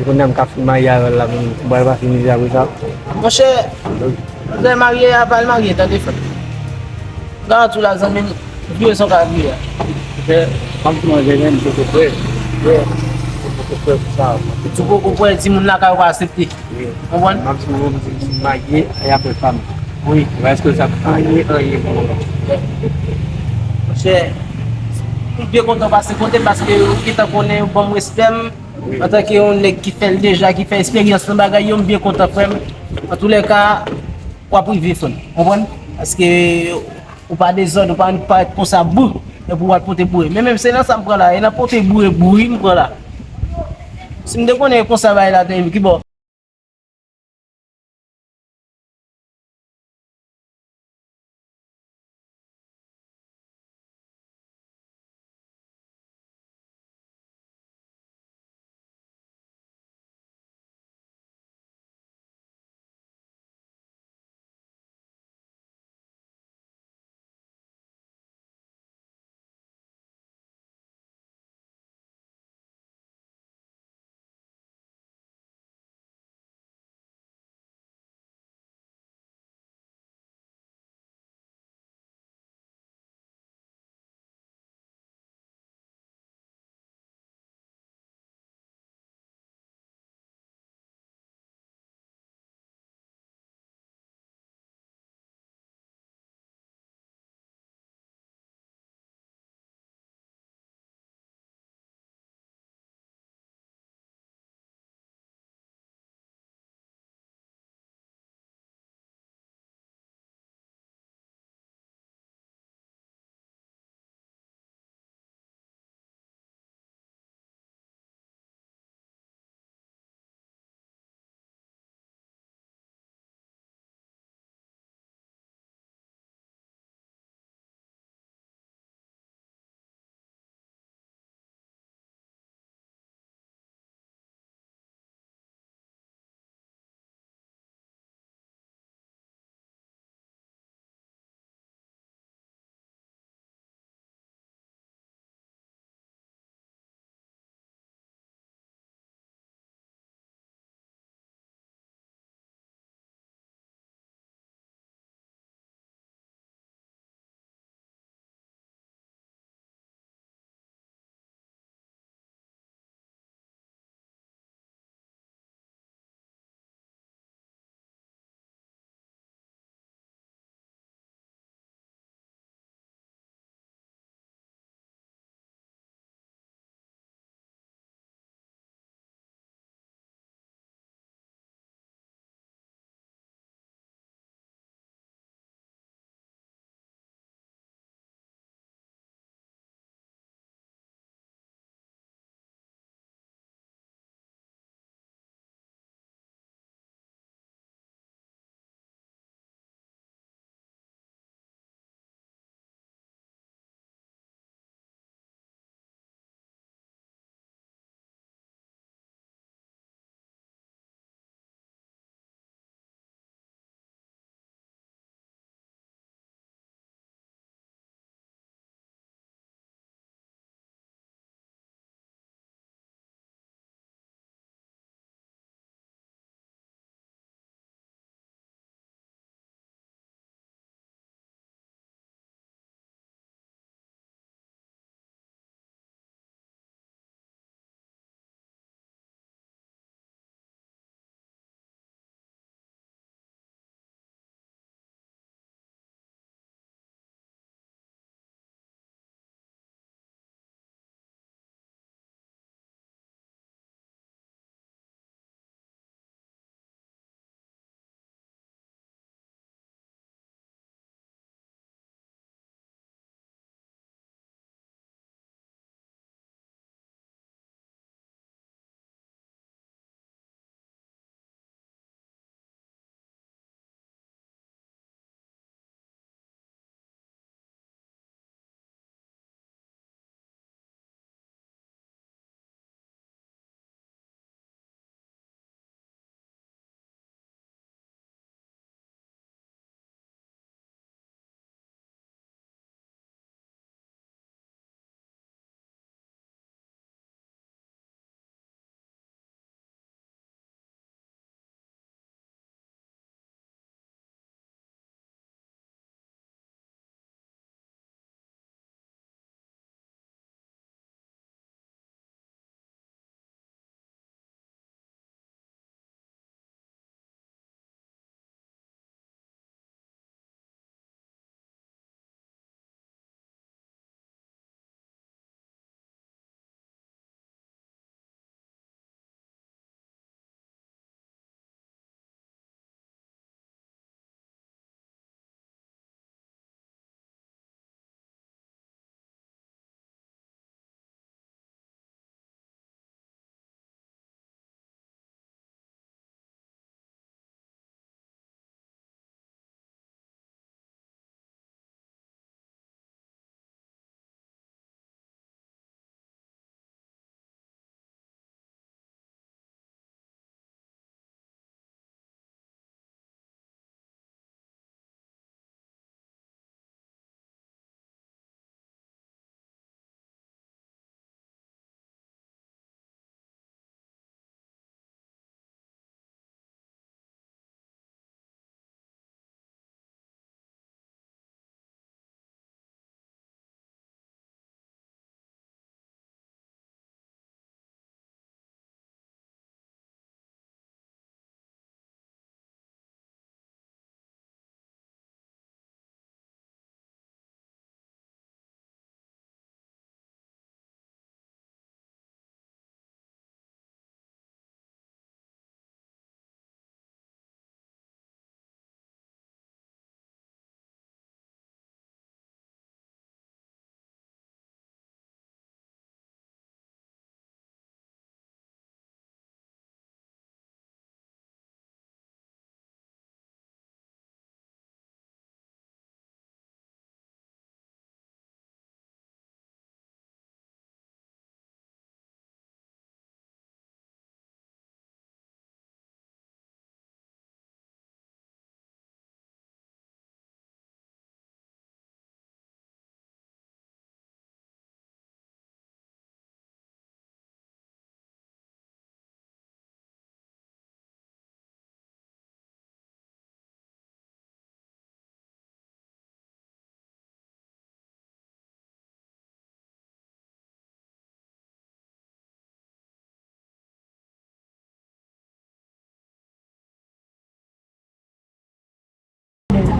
Kon nam ka fin mariage la, boy pas fini déjà ça. Mon cher, vous êtes marié à pas marié, t'as des faits. Dans tout la zone, vieux sont pas vieux. Porque comme moi j'ai même beaucoup près. Ouais. Beaucoup près pour ça. Tu peux comprendre si mon là va accepter. Oui. Comprends? Maximum c'est marié et après femme. Oui. Est-ce que ça peut marier Mon cher, je suis bien content parce que qui t'a connaît un bon respect. En tant que qui fait déjà, qui fait expérience dans le bagage, je suis bien content frère. En tous les cas, on va priver fun. Comprends? Parce que ou pas des ordres, ou pas être comme ça bourre et pouvoir porter bourre. Mais même c'est là ça me prend là, il a porté bourre me prend là. Si me connais comme ça va là, qui bon.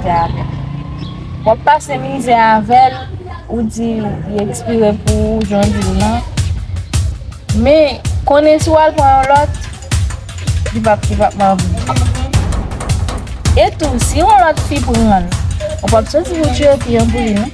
avec. On passe misère avec ou dit il expire pour janvier là. Mais connaît soit pour l'autre, il va m'envoyer. Et tout, si on l'autre fille pour nous, on peut sortir pour tuer puis en pour lui, non?